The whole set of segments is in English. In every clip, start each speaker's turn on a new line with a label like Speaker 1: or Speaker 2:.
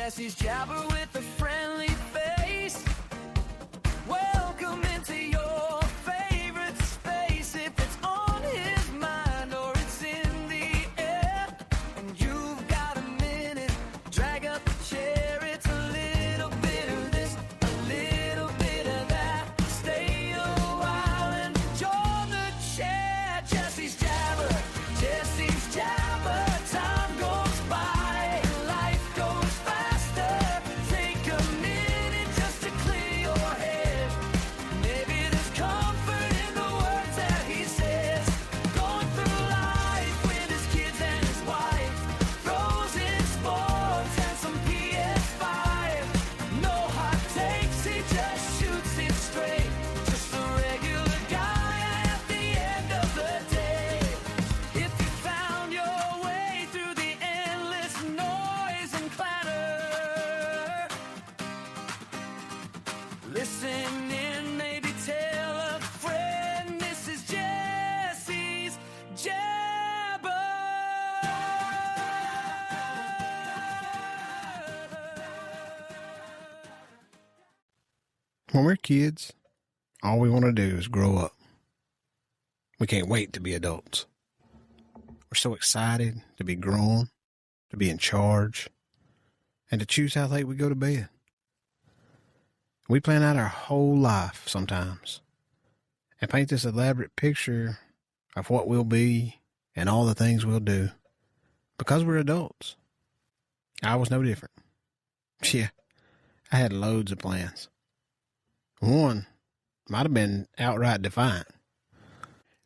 Speaker 1: Jesse's Jabber with a friendly face. Welcome into your favorite space. If it's on his mind or it's in the air, and you've got a minute, drag up a chair. It's a little bit of this, a little bit of that. Stay a while and enjoy the chat. Jesse's Jabber, Jesse's Jabber. Time goes by, life goes faster. Take a minute just to clear your head. Maybe there's comfort in the words that he says. Going through life with his kids and his wife. Throws in sports and some PS5. No hot takes, he just shoots it straight. Just a regular guy at the end of the day. If you found your way through the endless noise and clatter, listen in, maybe tell a friend. This is Jesse's Jabber.
Speaker 2: When we're kids, all we want to do is grow up. We can't wait to be adults. We're so excited to be grown, to be in charge, and to choose how late we go to bed. We plan out our whole life sometimes and paint this elaborate picture of what we'll be and all the things we'll do because we're adults. I was no different. Yeah, I had loads of plans. One might have been outright defiant.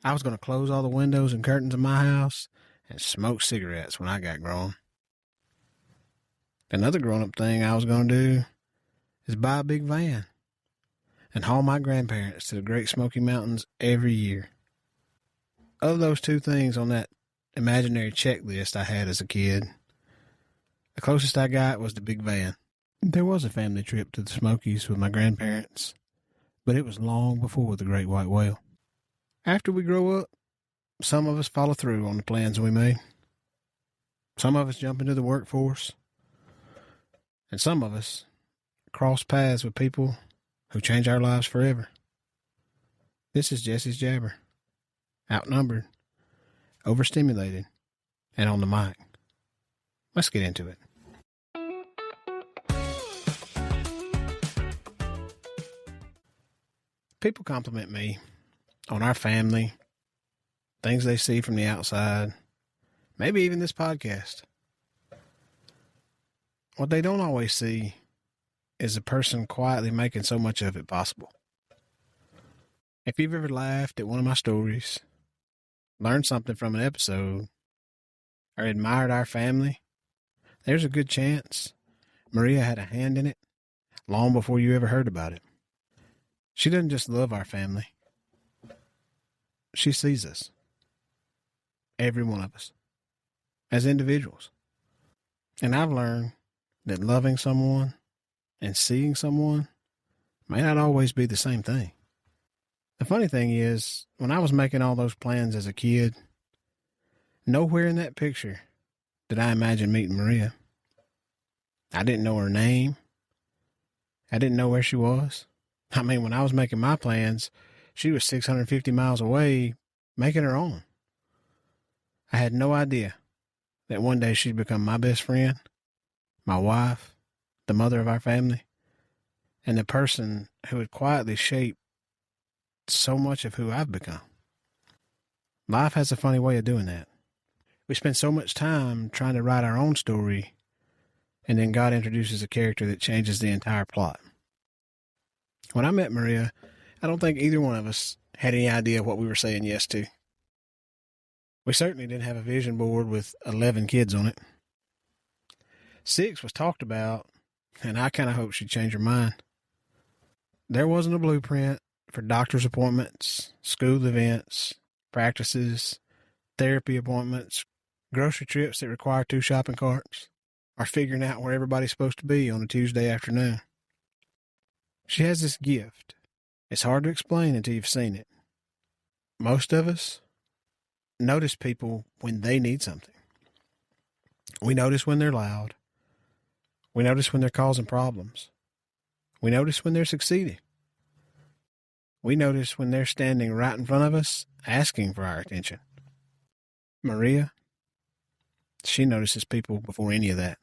Speaker 2: I was going to close all the windows and curtains in my house and smoke cigarettes when I got grown. Another grown-up thing I was going to do is buy a big van and haul my grandparents to the Great Smoky Mountains every year. Of those two things on that imaginary checklist I had as a kid, the closest I got was the big van. There was a family trip to the Smokies with my grandparents, but it was long before the Great White Whale. After we grow up, some of us follow through on the plans we made. Some of us jump into the workforce, and some of us cross paths with people who change our lives forever. This is Jesse's Jabber. Outnumbered, overstimulated, and on the mic. Let's get into it. People compliment me on our family, things they see from the outside, maybe even this podcast. What they don't always see is a person quietly making so much of it possible. If you've ever laughed at one of my stories, learned something from an episode, or admired our family, there's a good chance Maria had a hand in it long before you ever heard about it. She doesn't just love our family. She sees us, every one of us, as individuals. And I've learned that loving someone and seeing someone may not always be the same thing. The funny thing is, when I was making all those plans as a kid, nowhere in that picture did I imagine meeting Maria. I didn't know her name. I didn't know where she was. I mean, when I was making my plans, she was 650 miles away, making her own. I had no idea that one day she'd become my best friend, my wife, the mother of our family, and the person who would quietly shape so much of who I've become. Life has a funny way of doing that. We spend so much time trying to write our own story, and then God introduces a character that changes the entire plot. When I met Maria, I don't think either one of us had any idea what we were saying yes to. We certainly didn't have a vision board with 11 kids on it. 6 was talked about, and I kind of hoped she'd change her mind. There wasn't a blueprint for doctor's appointments, school events, practices, therapy appointments, grocery trips that require 2 shopping carts, or figuring out where everybody's supposed to be on a Tuesday afternoon. She has this gift. It's hard to explain until you've seen it. Most of us notice people when they need something. We notice when they're loud. We notice when they're causing problems. We notice when they're succeeding. We notice when they're standing right in front of us, asking for our attention. Maria, she notices people before any of that.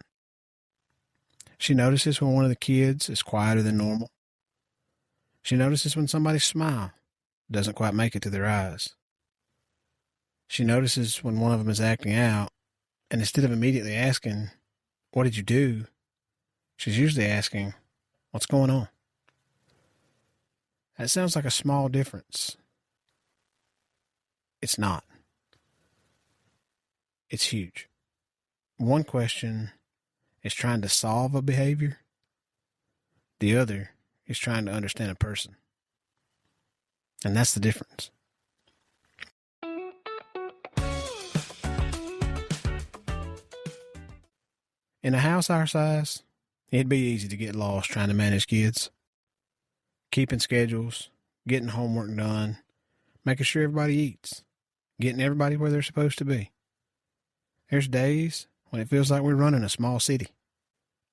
Speaker 2: She notices when one of the kids is quieter than normal. She notices when somebody's smile doesn't quite make it to their eyes. She notices when one of them is acting out, and instead of immediately asking, "What did you do?" she's usually asking, "What's going on?" That sounds like a small difference. It's not. It's huge. One question is trying to solve a behavior. The other is trying to understand a person. And that's the difference. In a house our size, it'd be easy to get lost trying to manage kids. Keeping schedules, getting homework done, making sure everybody eats, getting everybody where they're supposed to be. There's days when it feels like we're running a small city.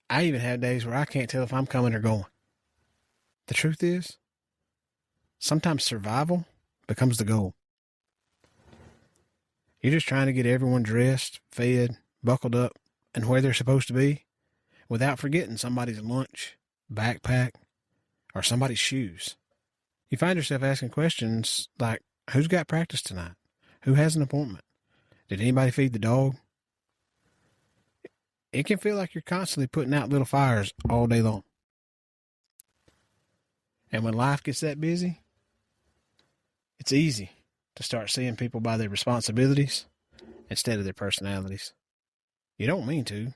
Speaker 2: I even have days where I can't tell if I'm coming or going. The truth is, sometimes survival becomes the goal. You're just trying to get everyone dressed, fed, buckled up, and where they're supposed to be without forgetting somebody's lunch, backpack, or somebody's shoes. You find yourself asking questions like, who's got practice tonight? Who has an appointment? Did anybody feed the dog? It can feel like you're constantly putting out little fires all day long. And when life gets that busy, it's easy to start seeing people by their responsibilities instead of their personalities. You don't mean to.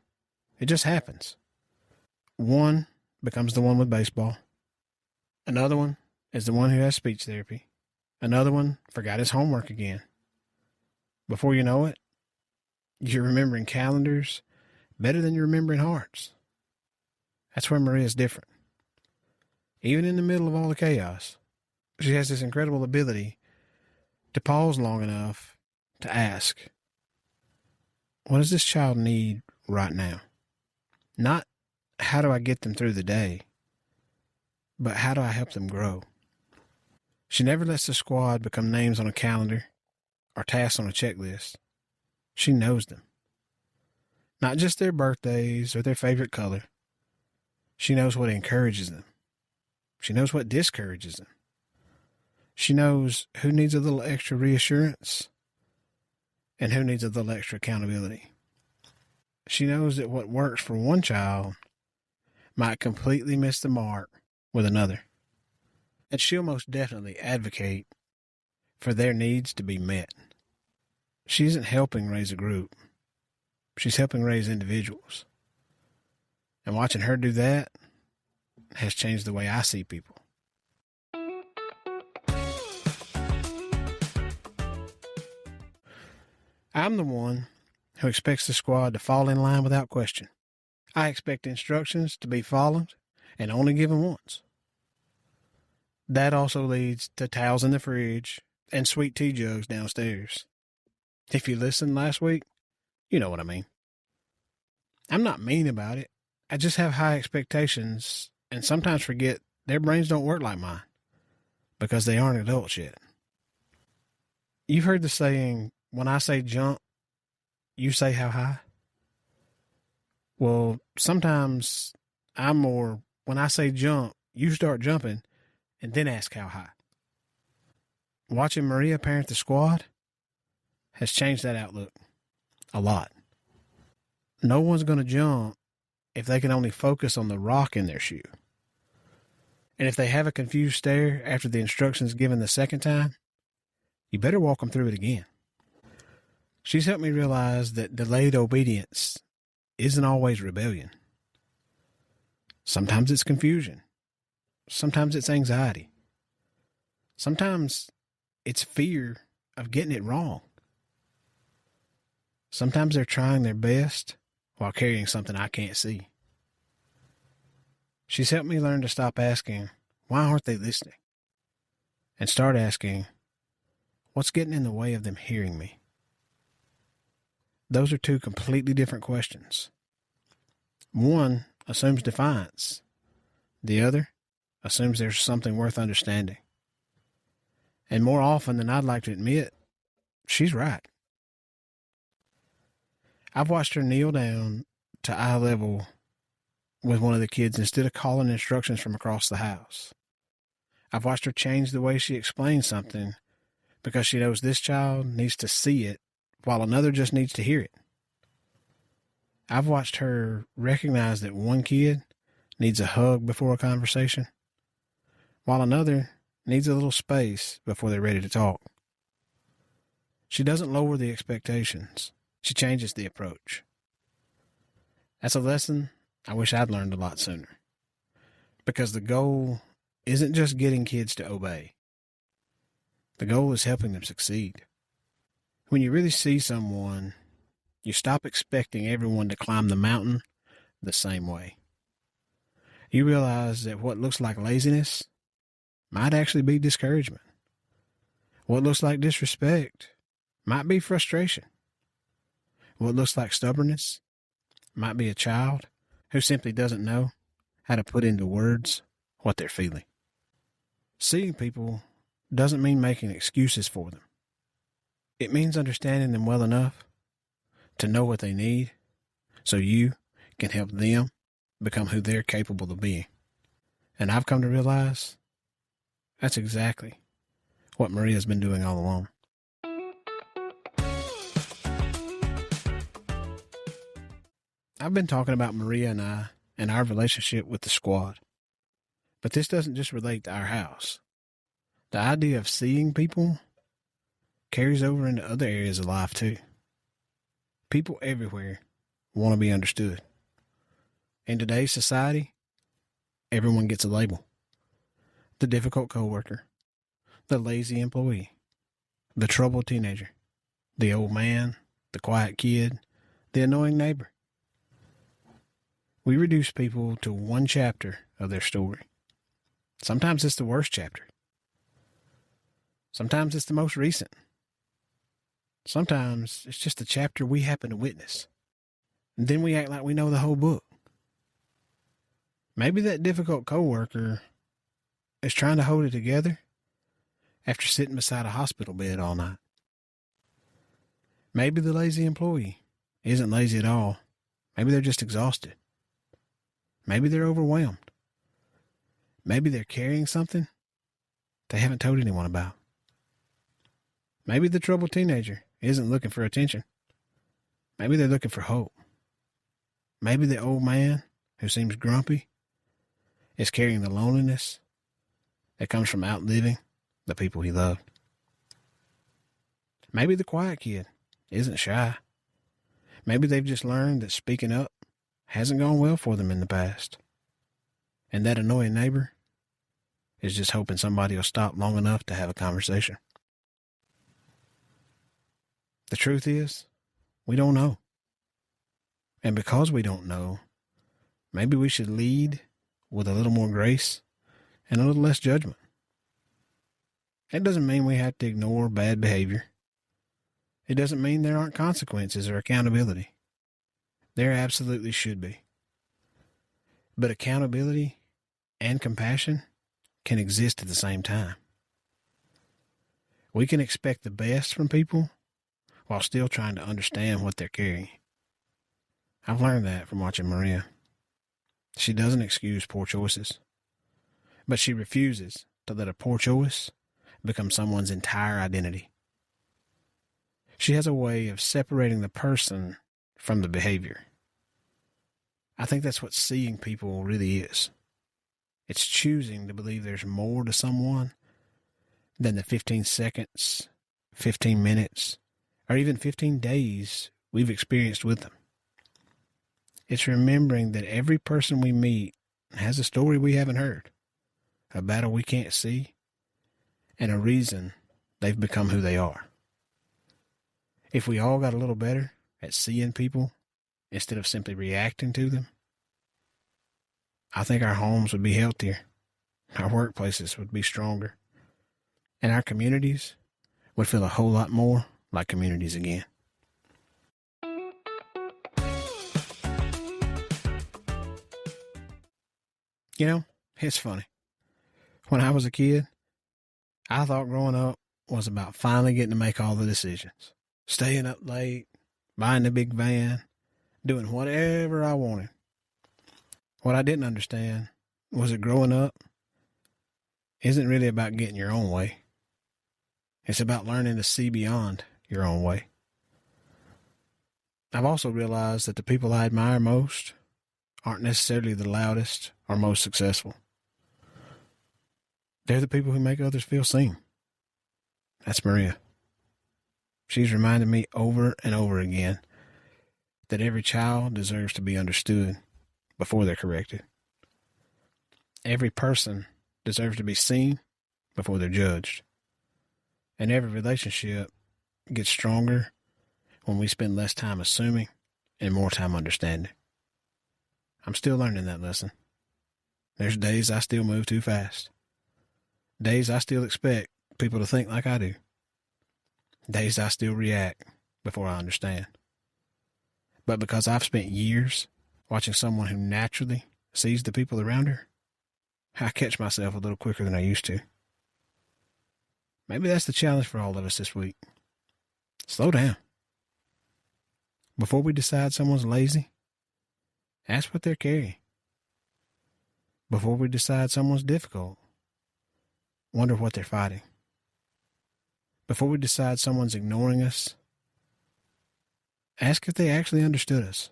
Speaker 2: It just happens. One becomes the one with baseball. Another one is the one who has speech therapy. Another one forgot his homework again. Before you know it, you're remembering calendars better than you're remembering hearts. That's where Maria's different. Even in the middle of all the chaos, she has this incredible ability to pause long enough to ask, what does this child need right now? Not how do I get them through the day, but how do I help them grow? She never lets the squad become names on a calendar or tasks on a checklist. She knows them. Not just their birthdays or their favorite color. She knows what encourages them. She knows what discourages them. She knows who needs a little extra reassurance and who needs a little extra accountability. She knows that what works for one child might completely miss the mark with another. And she'll most definitely advocate for their needs to be met. She isn't helping raise a group. She's helping raise individuals. And watching her do that has changed the way I see people. I'm the one who expects the squad to fall in line without question. I expect instructions to be followed and only given once. That also leads to towels in the fridge and sweet tea jugs downstairs. If you listened last week, you know what I mean. I'm not mean about it. I just have high expectations and sometimes forget their brains don't work like mine because they aren't adults yet. You've heard the saying, when I say jump, you say how high? Well, sometimes I'm more, when I say jump, you start jumping and then ask how high. Watching Maria parent the squad has changed that outlook a lot. No one's going to jump if they can only focus on the rock in their shoe. And if they have a confused stare after the instructions given the second time, you better walk them through it again. She's helped me realize that delayed obedience isn't always rebellion. Sometimes it's confusion. Sometimes it's anxiety. Sometimes it's fear of getting it wrong. Sometimes they're trying their best while carrying something I can't see. She's helped me learn to stop asking, why aren't they listening? And start asking, what's getting in the way of them hearing me? Those are two completely different questions. One assumes defiance. The other assumes there's something worth understanding. And more often than I'd like to admit, she's right. I've watched her kneel down to eye level with one of the kids instead of calling instructions from across the house. I've watched her change the way she explains something because she knows this child needs to see it while another just needs to hear it. I've watched her recognize that one kid needs a hug before a conversation, while another needs a little space before they're ready to talk. She doesn't lower the expectations. She changes the approach. That's a lesson I wish I'd learned a lot sooner. Because the goal isn't just getting kids to obey. The goal is helping them succeed. When you really see someone, you stop expecting everyone to climb the mountain the same way. You realize that what looks like laziness might actually be discouragement. What looks like disrespect might be frustration. What looks like stubbornness might be a child who simply doesn't know how to put into words what they're feeling. Seeing people doesn't mean making excuses for them. It means understanding them well enough to know what they need so you can help them become who they're capable of being. And I've come to realize that's exactly what Maria's been doing all along. I've been talking about Maria and I and our relationship with the squad. But this doesn't just relate to our house. The idea of seeing people carries over into other areas of life too. People everywhere want to be understood. In today's society, everyone gets a label. The difficult coworker, the lazy employee, the troubled teenager, the old man, the quiet kid, the annoying neighbor. We reduce people to one chapter of their story. Sometimes it's the worst chapter. Sometimes it's the most recent. Sometimes it's just the chapter we happen to witness. And then we act like we know the whole book. Maybe that difficult coworker is trying to hold it together after sitting beside a hospital bed all night. Maybe the lazy employee isn't lazy at all. Maybe they're just exhausted. Maybe they're overwhelmed. Maybe they're carrying something they haven't told anyone about. Maybe the troubled teenager isn't looking for attention. Maybe they're looking for hope. Maybe the old man who seems grumpy is carrying the loneliness that comes from outliving the people he loved. Maybe the quiet kid isn't shy. Maybe they've just learned that speaking up hasn't gone well for them in the past. And that annoying neighbor is just hoping somebody will stop long enough to have a conversation. The truth is, we don't know. And because we don't know, maybe we should lead with a little more grace and a little less judgment. That doesn't mean we have to ignore bad behavior. It doesn't mean there aren't consequences or accountability. There absolutely should be. But accountability and compassion can exist at the same time. We can expect the best from people while still trying to understand what they're carrying. I've learned that from watching Maria. She doesn't excuse poor choices, but she refuses to let a poor choice become someone's entire identity. She has a way of separating the person from the behavior. I think that's what seeing people really is. It's choosing to believe there's more to someone than the 15 seconds, 15 minutes, or even 15 days we've experienced with them. It's remembering that every person we meet has a story we haven't heard, a battle we can't see, and a reason they've become who they are. If we all got a little better at seeing people instead of simply reacting to them, I think our homes would be healthier, our workplaces would be stronger, and our communities would feel a whole lot more like communities again. You know, it's funny. When I was a kid, I thought growing up was about finally getting to make all the decisions. Staying up late, buying the big van, doing whatever I wanted. What I didn't understand was that growing up isn't really about getting your own way. It's about learning to see beyond your own way. I've also realized that the people I admire most aren't necessarily the loudest or most successful. They're the people who make others feel seen. That's Maria. She's reminded me over and over again that every child deserves to be understood before they're corrected. Every person deserves to be seen before they're judged. And every relationship gets stronger when we spend less time assuming and more time understanding. I'm still learning that lesson. There's days I still move too fast. Days I still expect people to think like I do. Days I still react before I understand. But because I've spent years watching someone who naturally sees the people around her, I catch myself a little quicker than I used to. Maybe that's the challenge for all of us this week. Slow down. Before we decide someone's lazy, ask what they're carrying. Before we decide someone's difficult, wonder what they're fighting. Before we decide someone's ignoring us, ask if they actually understood us.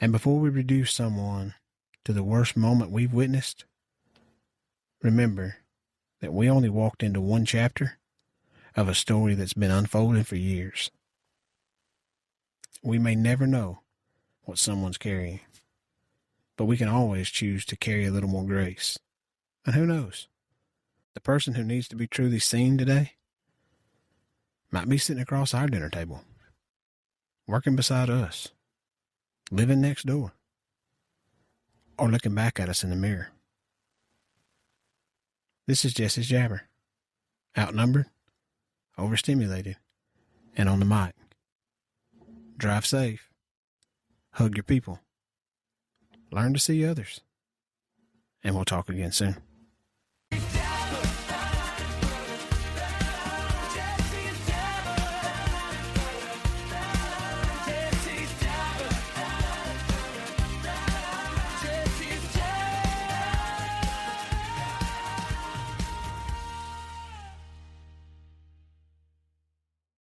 Speaker 2: And before we reduce someone to the worst moment we've witnessed, remember that we only walked into one chapter of a story that's been unfolding for years. We may never know what someone's carrying, but we can always choose to carry a little more grace. And who knows? The person who needs to be truly seen today might be sitting across our dinner table, working beside us, living next door, or looking back at us in the mirror. This is Jesse's Jabber. Outnumbered, overstimulated, and on the mic. Drive safe. Hug your people. Learn to see others. And we'll talk again soon.